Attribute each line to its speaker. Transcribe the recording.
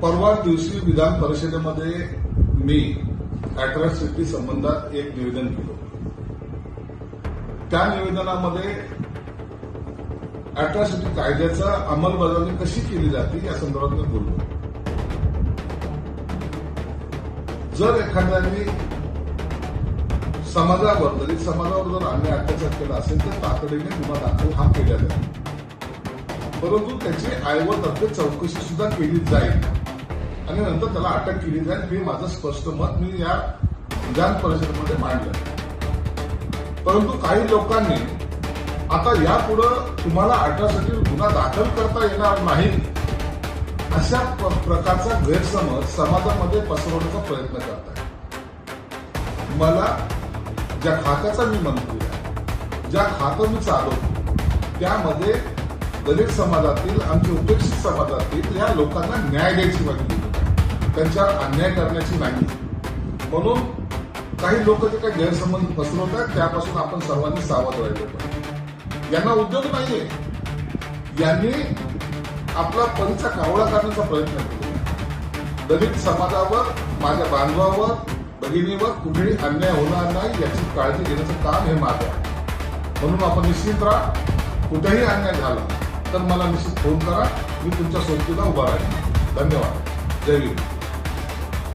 Speaker 1: परवा दिवशी विधान परिषदेमध्ये मी अॅट्रॉसिटी संबंधात एक निवेदन केलं. त्या निवेदनामध्ये अॅट्रॉसिटी कायद्याचा अंमलबजावणी कशी केली जाते या संदर्भात मी बोललो. जर एखाद्याने समाजावर दलित समाजावर जर अन्याय अत्याचार केला असेल तर तातडीने गुन्हा दाखल हा केला जाईल, परंतु त्याची आयोगातर्फे चौकशी सुद्धा केली जाईल आणि नंतर त्याला अटक केली जाईल. हे माझं स्पष्ट मत मी या विधान परिषदेमध्ये मांडलं. परंतु काही लोकांनी आता यापुढे तुम्हाला अटकसाठी गुन्हा दाखल करता येणार नाही अशा प्रकारचा गैरसमज समाजामध्ये पसरवण्याचा प्रयत्न करताय. मला ज्या खात्याचा मी मंत्री आहे, ज्या खातं मी चालवतो, त्यामध्ये दलित समाजातील आमच्या उपेक्षित समाजातील या लोकांना न्याय द्यायची मागणी, त्यांच्यावर अन्याय करण्याची नाही. म्हणून काही लोक जे काही गैरसमज पसरवत आहेत त्यापासून आपण सर्वांनी सावध राहिलो पाहिजे. यांना उद्योग नाहीये, यांनी आपला परीचा कावळा करण्याचा प्रयत्न केला. दलित समाजावर, माझ्या बांधवावर, भगिनीवर कुठेही अन्याय होणार नाही याची काळजी घेण्याचं काम हे माझं आहे. म्हणून आपण निश्चित राहा. कुठेही अन्याय झाला तर मला निश्चित फोन करा. मी तुमच्या सोबतीला उभा राहील. धन्यवाद. जय हिंद.